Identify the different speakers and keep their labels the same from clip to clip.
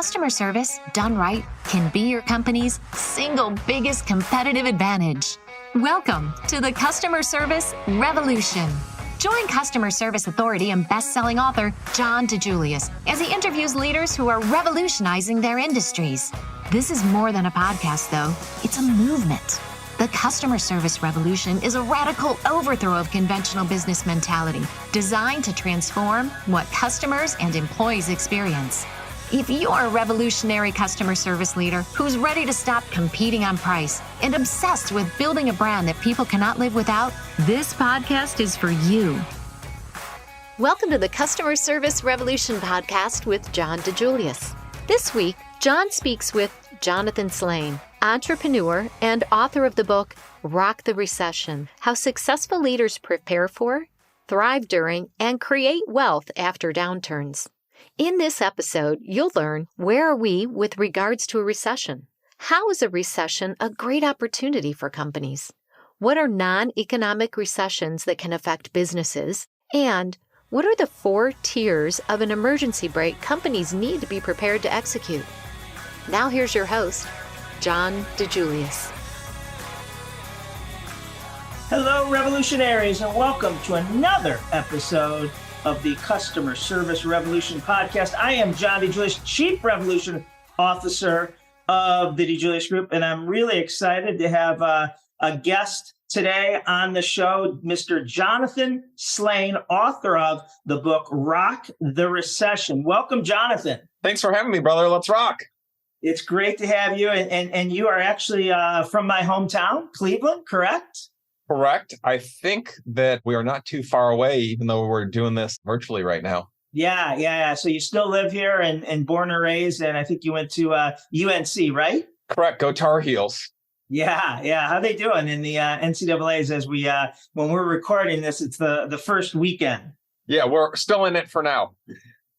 Speaker 1: customer service, done right, can be your company's single biggest competitive advantage. Welcome to the Customer Service Revolution. Join customer service authority and best-selling author John DeJulius as he interviews leaders who are revolutionizing their industries. This is more than a podcast, though. It's a movement. The Customer Service Revolution is a radical overthrow of conventional business mentality designed to transform what customers and employees experience. If you're a revolutionary customer service leader who's ready to stop competing on price and obsessed with building a brand that people cannot live without, this podcast is for you. Welcome to the Customer Service Revolution podcast with John DeJulius. This week, John speaks with Jonathan Slane, entrepreneur and author of the book, Rock the Recession: How Successful Leaders Prepare for, Thrive During, and Create Wealth After Downturns. In this episode, you'll learn, where are we with regards to a recession? How is a recession a great opportunity for companies? What are non-economic recessions that can affect businesses? And what are the 4 tiers of an emergency brake companies need to be prepared to execute? Now here's your host, John DeJulius.
Speaker 2: Hello, revolutionaries, and welcome to another episode of the Customer Service Revolution podcast. I am John DeJulius, Chief Revolution Officer of the DeJulius Group, and I'm really excited to have a guest today on the show, Mr. Jonathan Slane, author of the book, Rock the Recession. Welcome, Jonathan.
Speaker 3: Thanks for having me, brother. Let's rock.
Speaker 2: It's great to have you, and you are actually from my hometown, Cleveland, correct?
Speaker 3: Correct. I think that we are not too far away, even though we're doing this virtually right now.
Speaker 2: Yeah. So you still live here and born and raised, and I think you went to UNC, right?
Speaker 3: Correct. Go Tar Heels.
Speaker 2: Yeah. How they doing in the NCAAs as we when we're recording this? It's the first weekend.
Speaker 3: Yeah, we're still in it for now.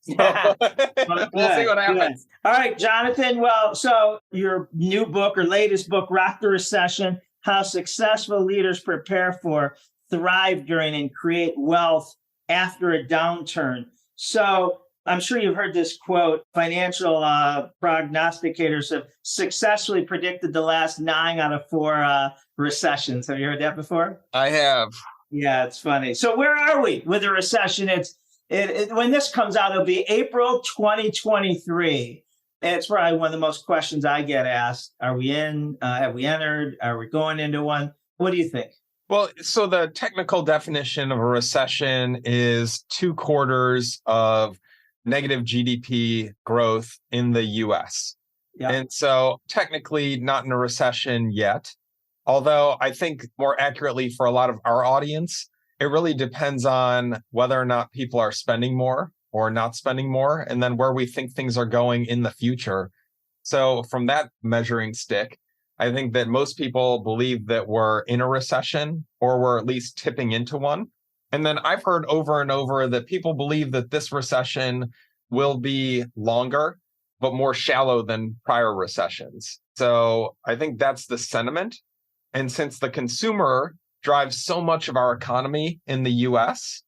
Speaker 2: Yeah.
Speaker 3: We'll see what happens.
Speaker 2: Good. All right, Jonathan. Well, so your new book or latest book, Rock the Recession: How Successful Leaders Prepare for, Thrive During, and Create Wealth After a Downturn. So I'm sure you've heard this quote: financial prognosticators have successfully predicted the last 9 out of 4 recessions. Have you heard that before?
Speaker 3: I have.
Speaker 2: Yeah, it's funny. So where are we with the recession? When this comes out, it'll be April 2023. It's probably one of the most questions I get asked. Are we in? Have we entered? Are we going into one? What do you think?
Speaker 3: Well, so the technical definition of a recession is 2 quarters of negative GDP growth in the US.
Speaker 2: Yeah.
Speaker 3: And so technically not in a recession yet. Although I think more accurately for a lot of our audience, it really depends on whether or not people are spending more or not spending more, and then where we think things are going in the future. So from that measuring stick, I think that most people believe that we're in a recession or we're at least tipping into one. And then I've heard over and over that people believe that this recession will be longer, but more shallow than prior recessions. So I think that's the sentiment. And since the consumer drives so much of our economy in the US,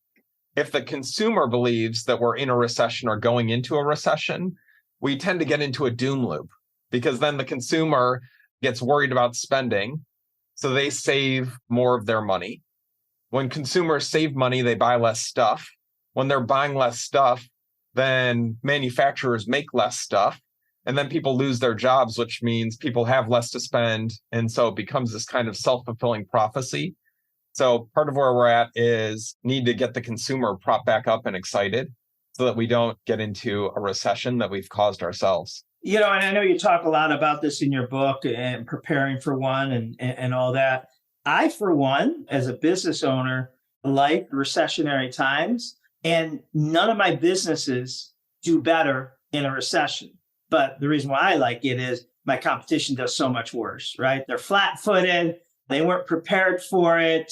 Speaker 3: if the consumer believes that we're in a recession or going into a recession, we tend to get into a doom loop, because then the consumer gets worried about spending, so they save more of their money. When consumers save money, they buy less stuff. When they're buying less stuff, then manufacturers make less stuff, and then people lose their jobs, which means people have less to spend. And so it becomes this kind of self-fulfilling prophecy. So part of where we're at is need to get the consumer propped back up and excited so that we don't get into a recession that we've caused ourselves.
Speaker 2: You know, and I know you talk a lot about this in your book and preparing for one and all that. I, for one, as a business owner, like recessionary times, and none of my businesses do better in a recession. But the reason why I like it is my competition does so much worse, right? They're flat-footed. They weren't prepared for it.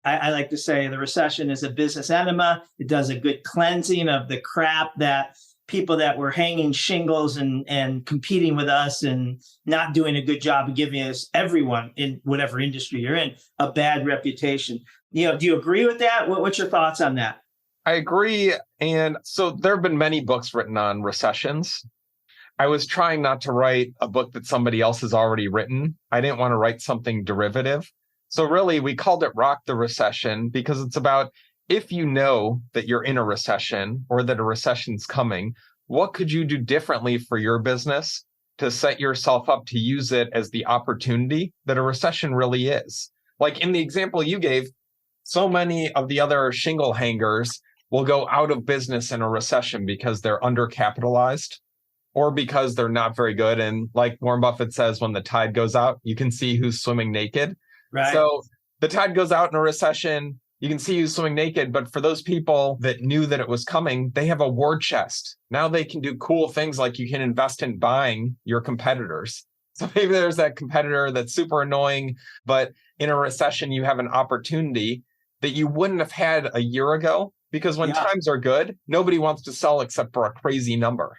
Speaker 2: I like to say the recession is a business enema. It does a good cleansing of the crap that people that were hanging shingles and competing with us and not doing a good job of giving us, everyone in whatever industry you're in, a bad reputation. You know, do you agree with that? What's your thoughts on that?
Speaker 3: I agree. And so there have been many books written on recessions. I was trying not to write a book that somebody else has already written. I didn't want to write something derivative. So really, we called it Rock the Recession because it's about if you know that you're in a recession or that a recession's coming, what could you do differently for your business to set yourself up to use it as the opportunity that a recession really is? Like in the example you gave, so many of the other shingle hangers will go out of business in a recession because they're undercapitalized or because they're not very good. And like Warren Buffett says, when the tide goes out, you can see who's swimming naked.
Speaker 2: Right.
Speaker 3: So the tide goes out in a recession, you can see who's swimming naked. But for those people that knew that it was coming, they have a war chest. Now they can do cool things like you can invest in buying your competitors. So maybe there's that competitor that's super annoying, but in a recession, you have an opportunity that you wouldn't have had a year ago, because when times are good, nobody wants to sell except for a crazy number.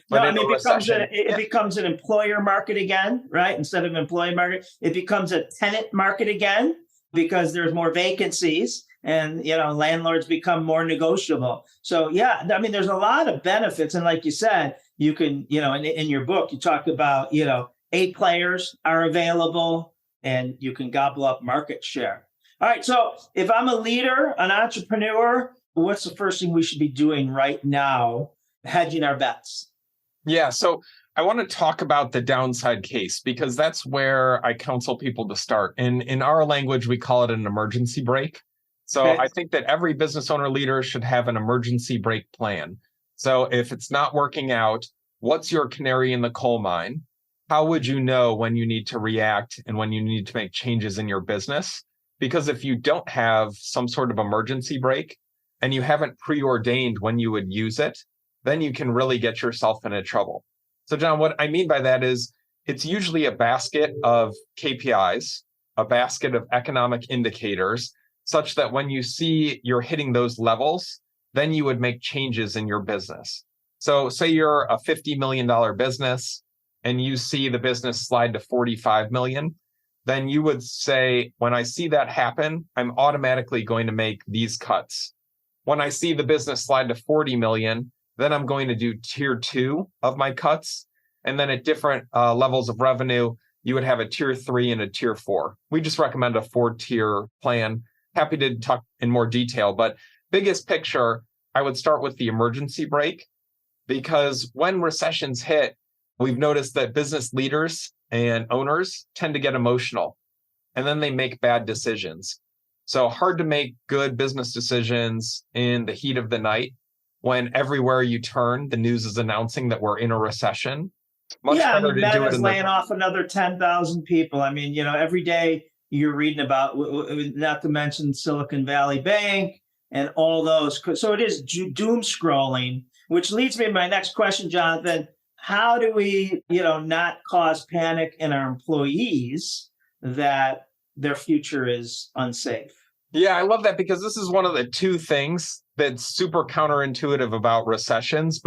Speaker 3: But
Speaker 2: no, I mean, it becomes an employer market again, right? Instead of an employee market, it becomes a tenant market again because there's more vacancies and, landlords become more negotiable. So, yeah, I mean, there's a lot of benefits. And like you said, you can, in your book, you talk about, 8 players are available and you can gobble up market share. All right. So if I'm a leader, an entrepreneur, what's the first thing we should be doing right now, hedging our bets?
Speaker 3: Yeah. So I want to talk about the downside case because that's where I counsel people to start. And in our language, we call it an emergency brake. So I think that every business owner leader should have an emergency brake plan. So if it's not working out, what's your canary in the coal mine? How would you know when you need to react and when you need to make changes in your business? Because if you don't have some sort of emergency brake and you haven't preordained when you would use it, then you can really get yourself into trouble. So John, what I mean by that is it's usually a basket of KPIs, a basket of economic indicators, such that when you see you're hitting those levels, then you would make changes in your business. So say you're a $50 million business and you see the business slide to 45 million, then you would say, when I see that happen, I'm automatically going to make these cuts. When I see the business slide to 40 million, then I'm going to do tier 2 of my cuts. And then at different levels of revenue, you would have a tier 3 and a tier 4. We just recommend a 4-tier plan. Happy to talk in more detail, but biggest picture, I would start with the emergency brake, because when recessions hit, we've noticed that business leaders and owners tend to get emotional and then they make bad decisions. So hard to make good business decisions in the heat of the night when everywhere you turn, the news is announcing that we're in a recession. Much better to do it in
Speaker 2: laying off another 10,000 people. I mean, every day you're reading about, not to mention Silicon Valley Bank and all those. So it is doom scrolling, which leads me to my next question, Jonathan. How do we, not cause panic in our employees that their future is unsafe?
Speaker 3: Yeah, I love that because this is one of the 2 things that's super counterintuitive about recessions.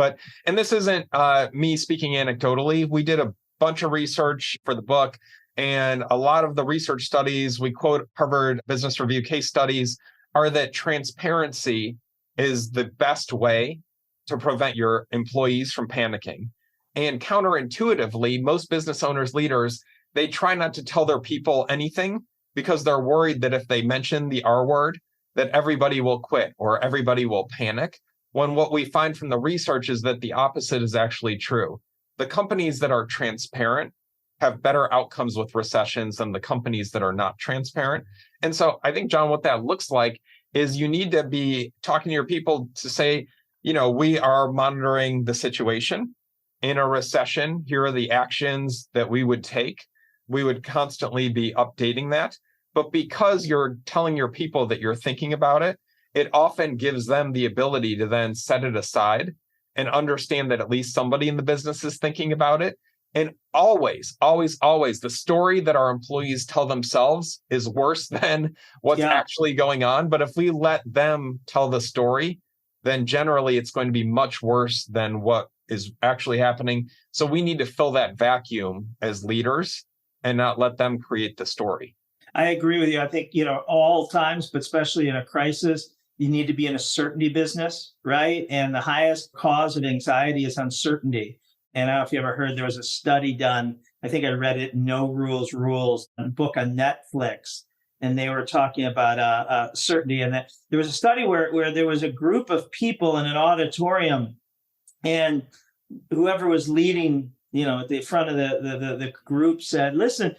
Speaker 3: And this isn't me speaking anecdotally. We did a bunch of research for the book, and a lot of the research studies, we quote Harvard Business Review case studies, are that transparency is the best way to prevent your employees from panicking. And counterintuitively, most business owners, leaders, they try not to tell their people anything because they're worried that if they mention the R word, that everybody will quit or everybody will panic. When what we find from the research is that the opposite is actually true. The companies that are transparent have better outcomes with recessions than the companies that are not transparent. And so I think, John, what that looks like is you need to be talking to your people to say, we are monitoring the situation. In a recession, here are the actions that we would take. We would constantly be updating that. But because you're telling your people that you're thinking about it, it often gives them the ability to then set it aside and understand that at least somebody in the business is thinking about it. And always, always, always, the story that our employees tell themselves is worse than what's actually going on. But if we let them tell the story, then generally it's going to be much worse than what is actually happening. So we need to fill that vacuum as leaders and not let them create the story.
Speaker 2: I agree with you. I think, all times, but especially in a crisis, you need to be in a certainty business, right? And the highest cause of anxiety is uncertainty. And I don't know if you ever heard, there was a study done. I think I read it, No Rules Rules, a book on Netflix. And they were talking about certainty. And that there was a study where there was a group of people in an auditorium, and whoever was leading, at the front of the group said, listen,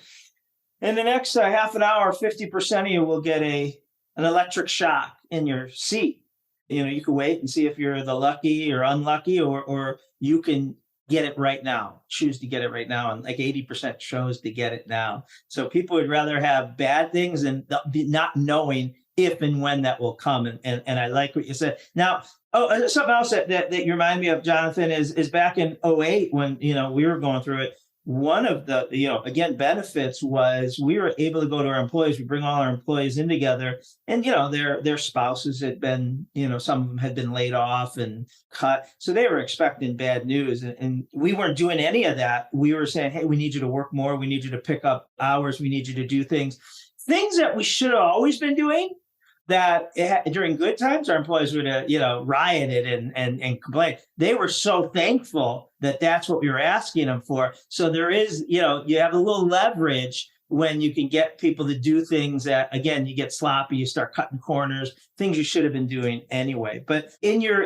Speaker 2: in the next half an hour, 50% of you will get an electric shock in your seat. You can wait and see if you're the lucky or unlucky, or you can get it right now, choose to get it right now. And like 80% chose to get it now. So people would rather have bad things than not knowing if and when that will come. And I like what you said. Now, something else that you remind me of, Jonathan, is back in '08 when, we were going through it. One of the, again, benefits was we were able to go to our employees. We bring all our employees in together, and, their spouses had been, some of them had been laid off and cut. So they were expecting bad news. And we weren't doing any of that. We were saying, hey, we need you to work more. We need you to pick up hours. We need you to do things that we should have always been doing. That during good times, our employees would have, rioted and complained. They were so thankful that that's what we were asking them for. So there is, you have a little leverage when you can get people to do things that, again, you get sloppy, you start cutting corners, things you should have been doing anyway. But in your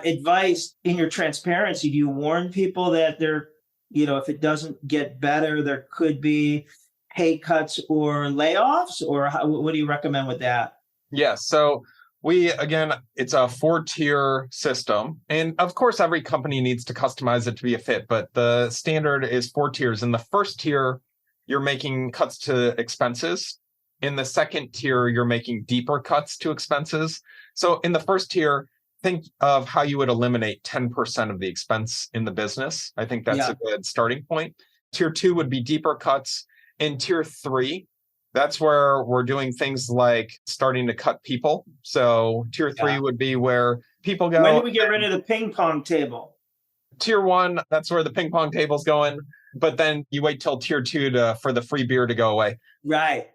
Speaker 2: advice, in your transparency, do you warn people that they're, if it doesn't get better, there could be pay cuts or layoffs, or what do you recommend with that?
Speaker 3: Yes. So it's a 4-tier system. And of course, every company needs to customize it to be a fit, but the standard is 4 tiers. In the first tier, you're making cuts to expenses. In the second tier, you're making deeper cuts to expenses. So in the first tier, think of how you would eliminate 10% of the expense in the business. I think that's a good starting point. Tier 2 would be deeper cuts. In tier 3, that's where we're doing things like starting to cut people. So tier 3 would be where people go.
Speaker 2: When do we get rid of the ping pong table?
Speaker 3: Tier 1, that's where the ping pong table's going. But then you wait till tier 2 for the free beer to go away.
Speaker 2: Right.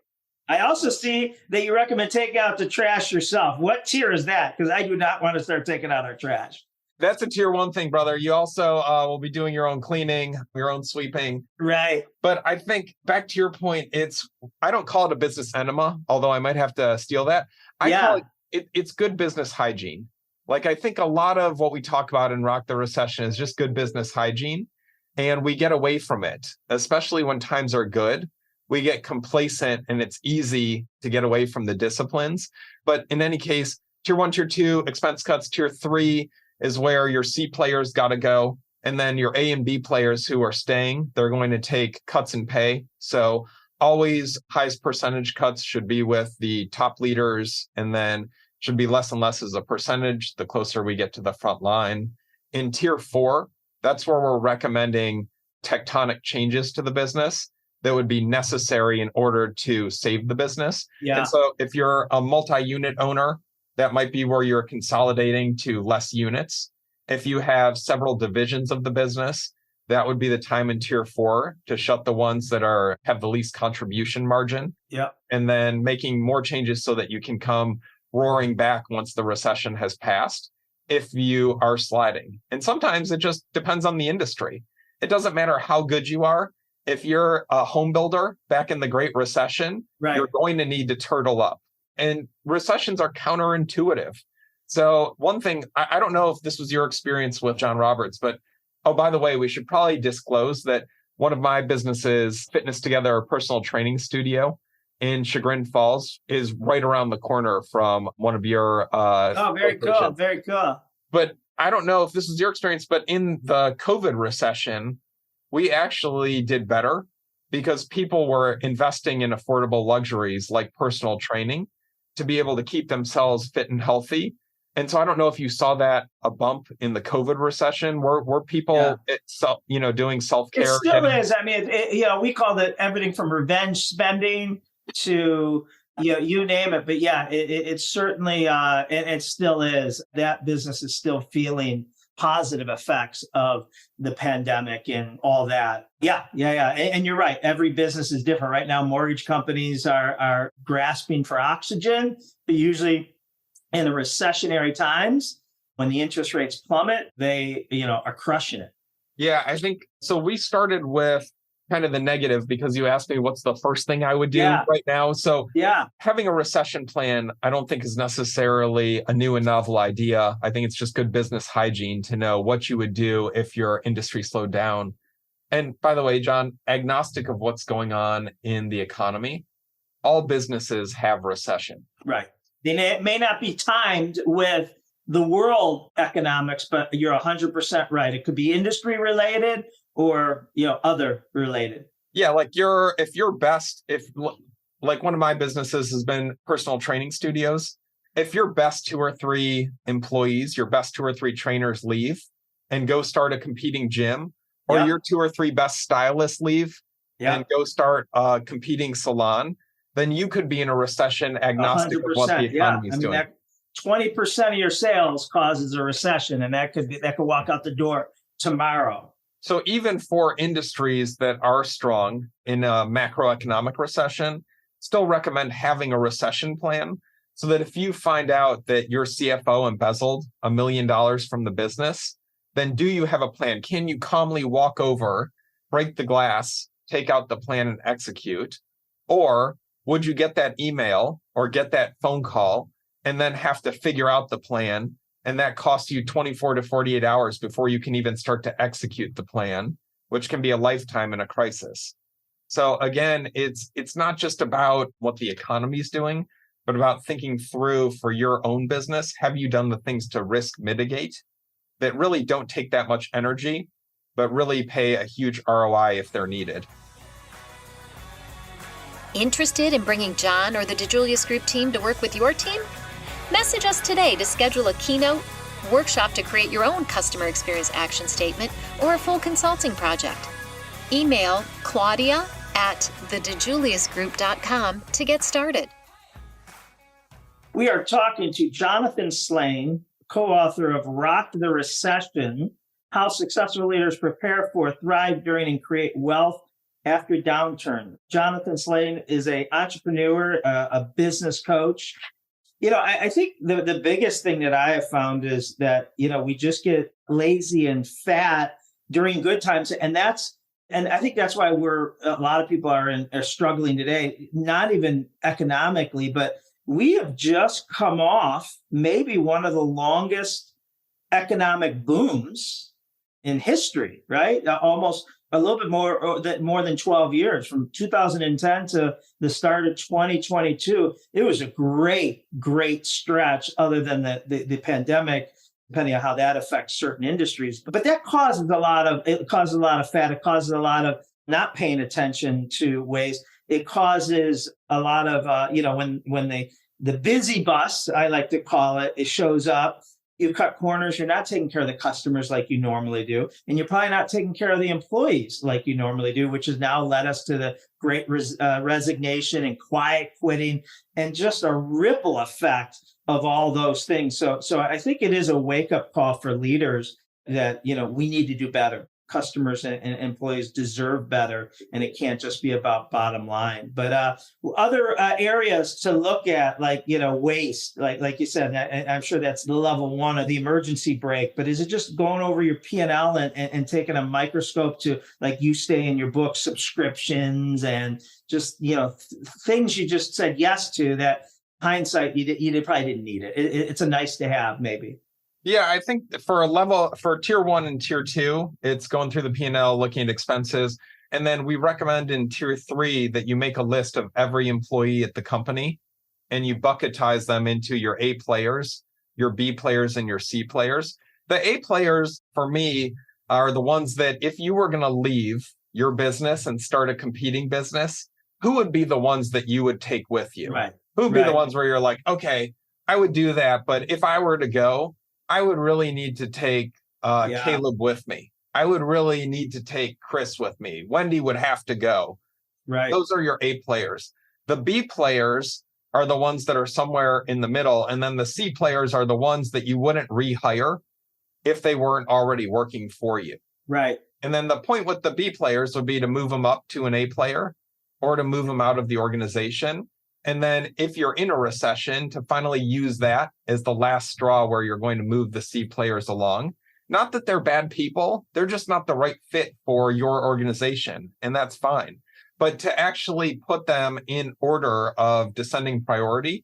Speaker 2: I also see that you recommend take out the trash yourself. What tier is that? Because I do not want to start taking out our trash.
Speaker 3: That's a tier 1 thing, brother. You also will be doing your own cleaning, your own sweeping.
Speaker 2: Right.
Speaker 3: But I think back to your point, I don't call it a business enema, although I might have to steal that. I call it's good business hygiene. Like, I think a lot of what we talk about in Rock the Recession is just good business hygiene. And we get away from it, especially when times are good. We get complacent and it's easy to get away from the disciplines. But in any case, tier 1, tier 2, expense cuts, tier 3, is where your C players got to go. And then your A and B players who are staying, they're going to take cuts in pay. So always highest percentage cuts should be with the top leaders, and then should be less and less as a percentage the closer we get to the front line. In tier 4, that's where we're recommending tectonic changes to the business that would be necessary in order to save the business.
Speaker 2: Yeah.
Speaker 3: And so if you're a multi-unit owner, that might be where you're consolidating to less units. If you have several divisions of the business, that would be the time in tier 4 to shut the ones that have the least contribution margin.
Speaker 2: Yeah.
Speaker 3: And then making more changes so that you can come roaring back once the recession has passed if you are sliding. And sometimes it just depends on the industry. It doesn't matter how good you are. If you're a home builder back in the Great Recession, you're going to need to turtle up. And recessions are counterintuitive. So one thing, I don't know if this was your experience with John Roberts, but by the way, we should probably disclose that one of my businesses, Fitness Together, a personal training studio in Chagrin Falls, is right around the corner from one of your
Speaker 2: very cool. Very cool.
Speaker 3: But I don't know if this is your experience, but in the COVID recession, we actually did better because people were investing in affordable luxuries like personal training to be able to keep themselves fit and healthy. And so I don't know if you saw that a bump in the COVID recession. Were people, doing self-care?
Speaker 2: It still is. I mean, we call it everything from revenge spending to, you name it. But yeah, it's certainly, and it still is. That business is still feeling positive effects of the pandemic and all that. Yeah. And you're right. Every business is different. Right now, mortgage companies are grasping for oxygen, but usually in the recessionary times, when the interest rates plummet, they, are crushing it.
Speaker 3: Yeah, I think so. We started with kind of the negative because you asked me what's the first thing I would do
Speaker 2: Yeah.
Speaker 3: right now. So
Speaker 2: Yeah.
Speaker 3: having a recession plan, I don't think is necessarily a new and novel idea. I think it's just good business hygiene to know what you would do if your industry slowed down. And by the way, John, agnostic of what's going on in the economy, all businesses have recession.
Speaker 2: Right. It may not be timed with the world economics, but you're 100% right. It could be industry related or, other related.
Speaker 3: Yeah, like like one of my businesses has been personal training studios. If your best 2 or 3 employees, your best 2 or 3 trainers leave and go start a competing gym, or
Speaker 2: Yep.
Speaker 3: your 2 or 3 best stylists leave
Speaker 2: Yep.
Speaker 3: and go start a competing salon, then you could be in a recession agnostic of what the
Speaker 2: 100%. Yeah.
Speaker 3: economy is doing.
Speaker 2: That 20% of your sales causes a recession, and that could walk out the door tomorrow.
Speaker 3: So even for industries that are strong in a macroeconomic recession, still recommend having a recession plan so that if you find out that your CFO embezzled $1 million from the business, then do you have a plan? Can you calmly walk over, break the glass, take out the plan and execute? Or would you get that email or get that phone call and then have to figure out the plan? And that costs you 24 to 48 hours before you can even start to execute the plan, which can be a lifetime in a crisis. So again, it's not just about what the economy is doing, but about thinking through for your own business. Have you done the things to risk mitigate that really don't take that much energy, but really pay a huge ROI if they're needed?
Speaker 1: Interested in bringing John or the DeJulius Group team to work with your team? Message us today to schedule a keynote, workshop to create your own customer experience action statement, or a full consulting project. Email Claudia@thedejuliusgroup.com to get started.
Speaker 2: We are talking to Jonathan Slane, co-author of Rock the Recession, How Successful Leaders Prepare for, Thrive During, and Create Wealth After Downturns. Jonathan Slane is an entrepreneur, a business coach. I think the biggest thing that I have found is that, we just get lazy and fat during good times. And I think that's why a lot of people are struggling today, not even economically, but we have just come off maybe one of the longest economic booms in history, right? Almost a little bit more than 12 years, from 2010 to the start of 2022. It was a great stretch, other than the pandemic, depending on how that affects certain industries. But that causes a lot of fat. It causes a lot of not paying attention to waste. It causes a lot of, when the busy bus, I like to call it, it shows up. You cut corners, you're not taking care of the customers like you normally do. And you're probably not taking care of the employees like you normally do, which has now led us to the great resignation and quiet quitting and just a ripple effect of all those things. So I think it is a wake-up call for leaders that, we need to do better. Customers and employees deserve better, and it can't just be about bottom line. But other areas to look at, like waste, like you said, I'm sure that's the level one of the emergency brake. But is it just going over your P&L and taking a microscope to, like you say in your book, subscriptions and just things you just said yes to that hindsight you probably didn't need it. It's a nice to have, maybe.
Speaker 3: Yeah, I think for tier 1 and tier 2, it's going through the P&L, looking at expenses. And then we recommend in tier 3 that you make a list of every employee at the company and you bucketize them into your A players, your B players, and your C players. The A players, for me, are the ones that if you were going to leave your business and start a competing business, who would be the ones that you would take with you?
Speaker 2: Right.
Speaker 3: Who would be the ones where you're like, okay, I would do that, but if I were to go, I would really need to take Caleb with me. I would really need to take Chris with me. Wendy would have to go.
Speaker 2: Right.
Speaker 3: Those are your A players. The B players are the ones that are somewhere in the middle. And then the C players are the ones that you wouldn't rehire if they weren't already working for you.
Speaker 2: Right.
Speaker 3: And then the point with the B players would be to move them up to an A player or to move them out of the organization. And then if you're in a recession, to finally use that as the last straw where you're going to move the C players along. Not that they're bad people, they're just not the right fit for your organization, and that's fine. But to actually put them in order of descending priority.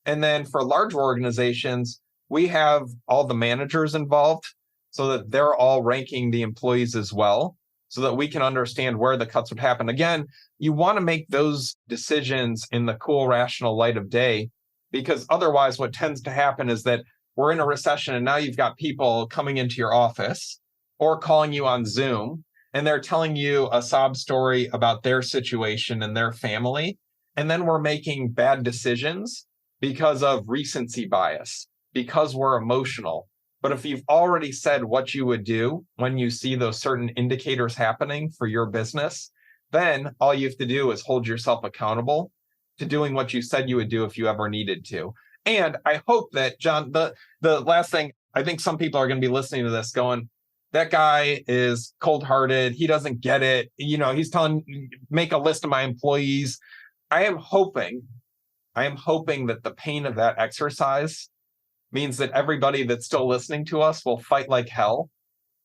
Speaker 3: And then for larger organizations, we have all the managers involved so that they're all ranking the employees as well, so that we can understand where the cuts would happen. Again, you want to make those decisions in the cool, rational light of day, because otherwise what tends to happen is that we're in a recession and now you've got people coming into your office or calling you on Zoom, and they're telling you a sob story about their situation and their family. And then we're making bad decisions because of recency bias, because we're emotional. But if you've already said what you would do when you see those certain indicators happening for your business, then all you have to do is hold yourself accountable to doing what you said you would do if you ever needed to. And I hope that, John, the last thing, I think some people are going to be listening to this going, that guy is cold-hearted. He doesn't get it. He's telling, make a list of my employees. I am hoping that the pain of that exercise means that everybody that's still listening to us will fight like hell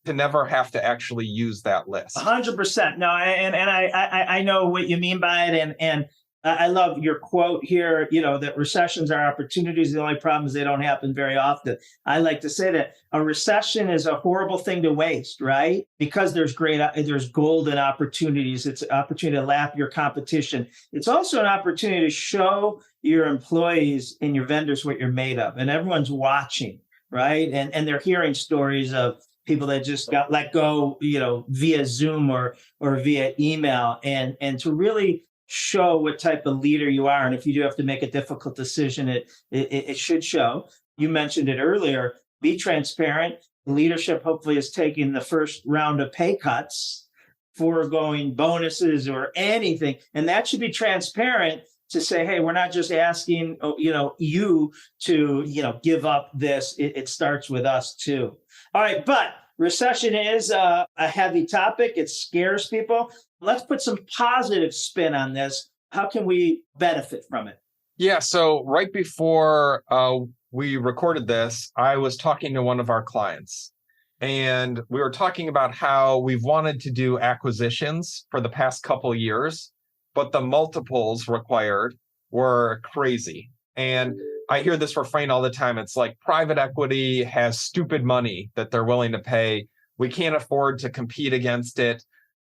Speaker 3: to never have to actually use that list.
Speaker 2: 100%. No, and I know what you mean by it, and I love your quote here, that recessions are opportunities. The only problem is they don't happen very often. I like to say that a recession is a horrible thing to waste, right? Because there's golden opportunities. It's an opportunity to lap your competition. It's also an opportunity to show your employees and your vendors what you're made of. And everyone's watching, right? And they're hearing stories of people that just got let go, via Zoom or via email, and to really show what type of leader you are. And if you do have to make a difficult decision, it should show. You mentioned it earlier, be transparent. Leadership hopefully is taking the first round of pay cuts, foregoing bonuses or anything. And that should be transparent to say, hey, we're not just asking, you to, give up this. It starts with us too. All right. But recession is a heavy topic. It scares people. Let's put some positive spin on this. How can we benefit from it?
Speaker 3: Yeah. So right before we recorded this, I was talking to one of our clients, and we were talking about how we've wanted to do acquisitions for the past couple of years, but the multiples required were crazy. And I hear this refrain all the time. It's like private equity has stupid money that they're willing to pay. We can't afford to compete against it.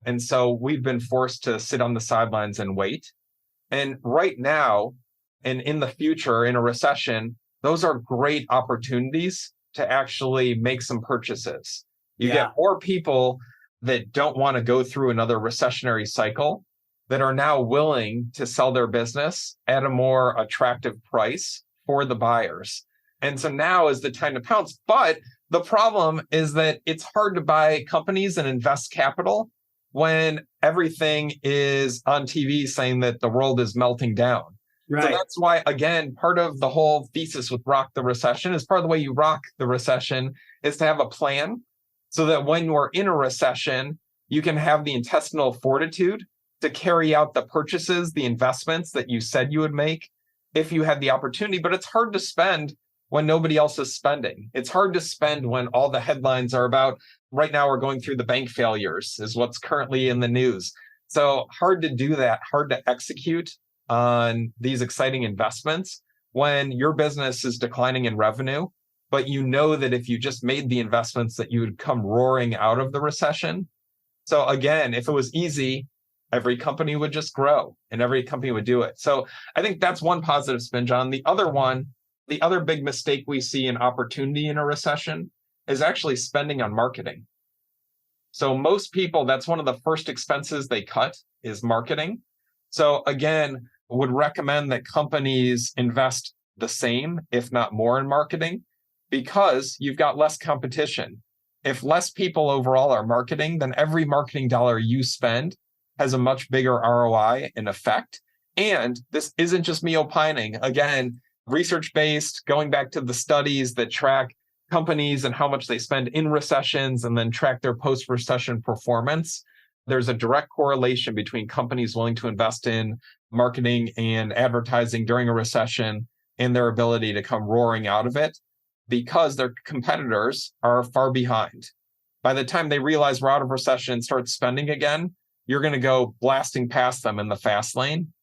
Speaker 3: And so we've been forced to sit on the sidelines and wait. And right now, and in the future, in a recession, those are great opportunities to actually make some purchases. You get more people that don't want to go through another recessionary cycle that are now willing to sell their business at a more attractive price for the buyers. And so now is the time to pounce. But the problem is that it's hard to buy companies and invest capital when everything is on TV saying that the world is melting down. Right. So that's why, again, part of the whole thesis with Rock the Recession is part of the way you rock the recession is to have a plan so that when you're in a recession, you can have the intestinal fortitude to carry out the purchases, the investments that you said you would make if you had the opportunity. But it's hard to spend when nobody else is spending. It's hard to spend when all the headlines are about, right now we're going through the bank failures is what's currently in the news. So hard to do that, hard to execute on these exciting investments when your business is declining in revenue, but you know that if you just made the investments that you would come roaring out of the recession. So again, if it was easy, every company would just grow and every company would do it. So I think that's one positive spin, John. The other big mistake we see in opportunity in a recession is actually spending on marketing. So most people, that's one of the first expenses they cut is marketing. So again, would recommend that companies invest the same, if not more, in marketing, because you've got less competition. If less people overall are marketing, then every marketing dollar you spend has a much bigger ROI and effect. And this isn't just me opining. Again, research-based, going back to the studies that track companies and how much they spend in recessions and then track their post-recession performance. There's a direct correlation between companies willing to invest in marketing and advertising during a recession and their ability to come roaring out of it. because their competitors are far behind. By the time they realize we're out of recession and start spending again, you're going to go blasting past them in the fast lane.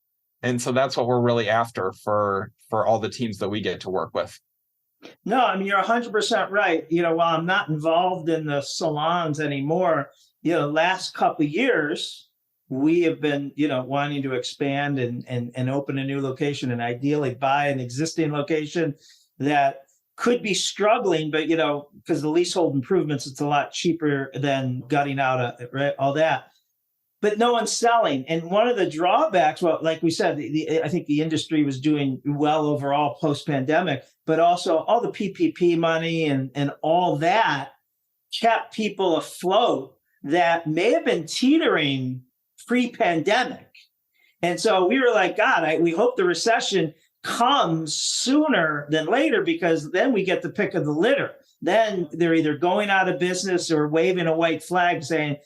Speaker 3: And so that's what we're really after for all the teams that we get to work with.
Speaker 2: No, I mean, you're 100% right. While I'm not involved in the salons anymore, last couple of years, we have been, wanting to expand and open a new location and ideally buy an existing location that could be struggling, but, because the leasehold improvements, it's a lot cheaper than gutting out all that. But no one's selling. And one of the drawbacks, well, like we said, I think the industry was doing well overall post-pandemic, but also all the PPP money and all that kept people afloat that may have been teetering pre-pandemic. And so we were like, God, we hope the recession comes sooner than later, because then we get the pick of the litter. Then they're either going out of business or waving a white flag saying,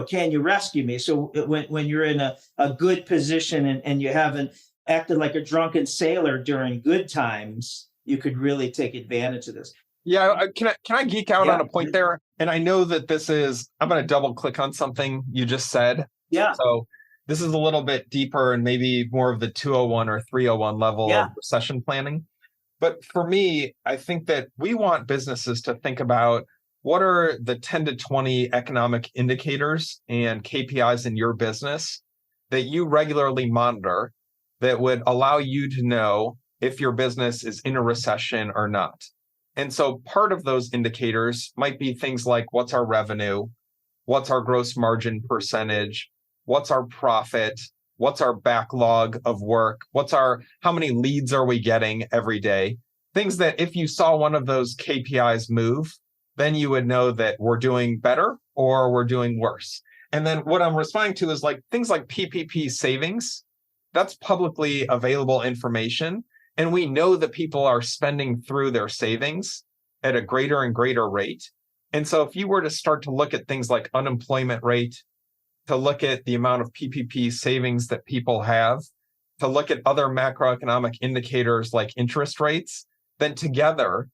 Speaker 2: can you rescue me? So when you're in a good position and you haven't acted like a drunken sailor during good times, you could really take advantage of this.
Speaker 3: Yeah, can I geek out on a point there? And I know that I'm going to double click on something you just said.
Speaker 2: Yeah.
Speaker 3: So this is a little bit deeper and maybe more of the 201 or 301 level of recession planning. But for me, I think that we want businesses to think about what are the 10 to 20 economic indicators and KPIs in your business that you regularly monitor that would allow you to know if your business is in a recession or not. And so part of those indicators might be things like, what's our revenue? What's our gross margin percentage? What's our profit? What's our backlog of work? How many leads are we getting every day? Things that if you saw one of those KPIs move, then you would know that we're doing better or we're doing worse. And then what I'm responding to is things like PPP savings. That's publicly available information. And we know that people are spending through their savings at a greater and greater rate. And so if you were to start to look at things like unemployment rate, to look at the amount of PPP savings that people have, to look at other macroeconomic indicators like interest rates, then together,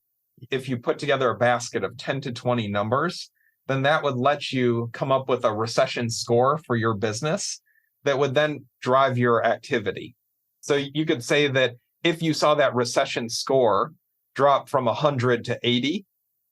Speaker 3: if you put together a basket of 10 to 20 numbers, then that would let you come up with a recession score for your business that would then drive your activity. So you could say that if you saw that recession score drop from 100 to 80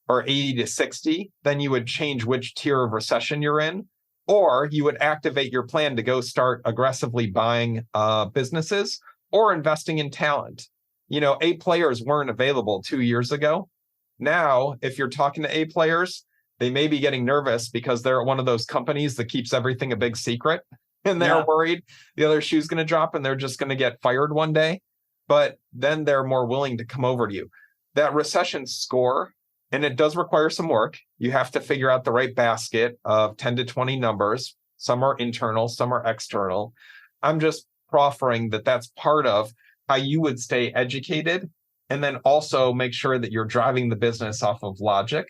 Speaker 3: or 80 to 60, then you would change which tier of recession you're in. Or you would activate your plan to go start aggressively buying businesses or investing in talent. A players weren't available 2 years ago. Now, if you're talking to A players, they may be getting nervous because they're one of those companies that keeps everything a big secret. And they're worried the other shoe's going to drop and they're just going to get fired one day. But then they're more willing to come over to you. That recession score, and it does require some work. You have to figure out the right basket of 10 to 20 numbers. Some are internal, some are external. I'm just proffering that that's part of how you would stay educated and then also make sure that you're driving the business off of logic.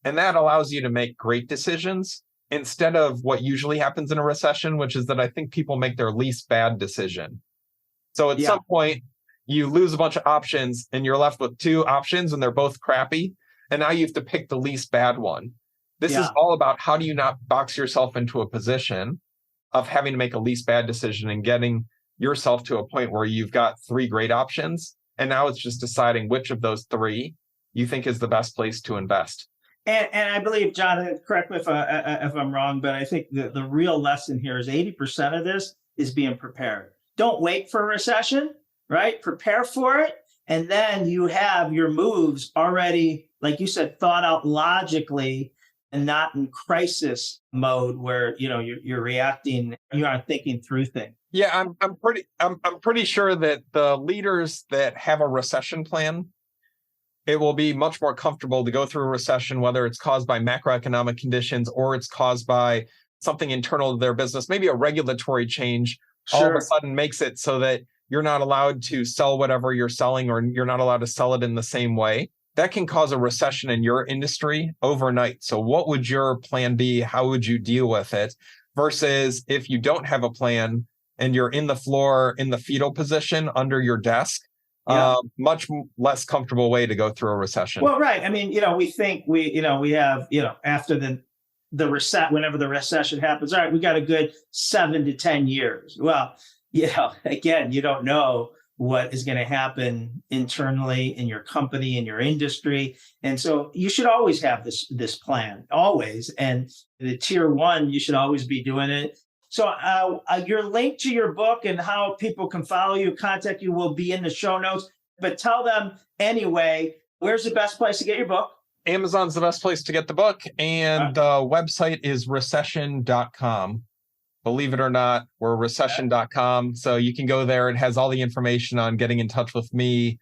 Speaker 3: And that allows you to make great decisions instead of what usually happens in a recession, which is that I think people make their least bad decision. So at some point, you lose a bunch of options and you're left with two options and they're both crappy. And now you have to pick the least bad one. This is all about how do you not box yourself into a position of having to make a least bad decision and getting yourself to a point where you've got three great options. And now it's just deciding which of those three you think is the best place to invest.
Speaker 2: And I believe, John, correct me if I'm wrong, but I think the real lesson here is 80% of this is being prepared. Don't wait for a recession, right? Prepare for it. And then you have your moves already, like you said, thought out logically and not in crisis mode where, you're reacting, you aren't thinking through things.
Speaker 3: Yeah, I'm pretty sure that the leaders that have a recession plan, it will be much more comfortable to go through a recession, whether it's caused by macroeconomic conditions or it's caused by something internal to their business. Maybe a regulatory change all of a sudden makes it so that you're not allowed to sell whatever you're selling or you're not allowed to sell it in the same way. That can cause a recession in your industry overnight. So what would your plan be? How would you deal with it? Versus if you don't have a plan and you're in the floor in the fetal position under your desk, much less comfortable way to go through a recession.
Speaker 2: Well, right. I mean, we think we have, after the reset, whenever the recession happens, all right, we got a good 7 to 10 years. Well, again, you don't know what is going to happen internally in your company, in your industry. And so you should always have this plan, always. And the tier 1, you should always be doing it. So your link to your book and how people can follow you, contact you will be in the show notes. But tell them anyway, where's the best place to get your book?
Speaker 3: Amazon's the best place to get the book. And the website is recession.com. Believe it or not, we're recession.com. So you can go there. It has all the information on getting in touch with me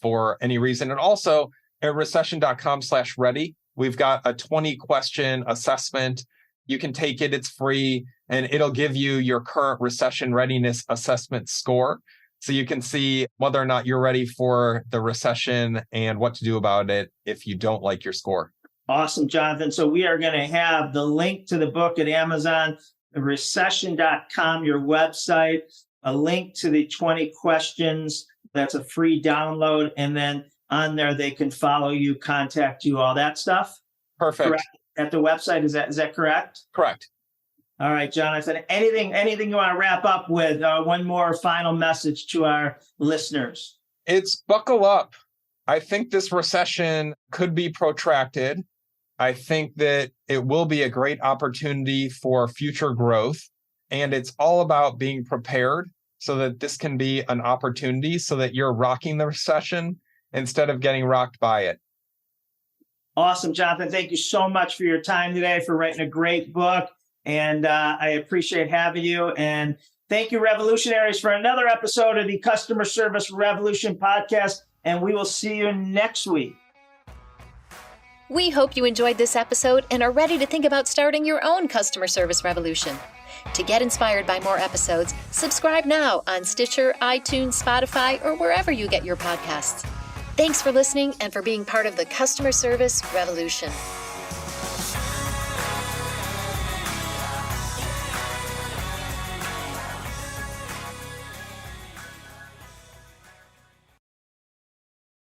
Speaker 3: for any reason. And also at recession.com/ready, we've got a 20-question assessment. You can take it. It's free. And it'll give you your current recession readiness assessment score. So you can see whether or not you're ready for the recession and what to do about it if you don't like your score.
Speaker 2: Awesome, Jonathan. So we are going to have the link to the book at Amazon, recession.com, your website, a link to the 20 questions. That's a free download. And then on there, they can follow you, contact you, all that stuff.
Speaker 3: Perfect.
Speaker 2: Correct? At the website, is that correct?
Speaker 3: Correct.
Speaker 2: All right, Jonathan, anything you want to wrap up with? One more final message to our listeners.
Speaker 3: It's buckle up. I think this recession could be protracted. I think that it will be a great opportunity for future growth. And it's all about being prepared so that this can be an opportunity so that you're rocking the recession instead of getting rocked by it.
Speaker 2: Awesome, Jonathan. Thank you so much for your time today, for writing a great book. And I appreciate having you. And thank you, Revolutionaries, for another episode of the Customer Service Revolution podcast. And we will see you next week.
Speaker 1: We hope you enjoyed this episode and are ready to think about starting your own customer service revolution. To get inspired by more episodes, subscribe now on Stitcher, iTunes, Spotify, or wherever you get your podcasts. Thanks for listening and for being part of the Customer Service Revolution.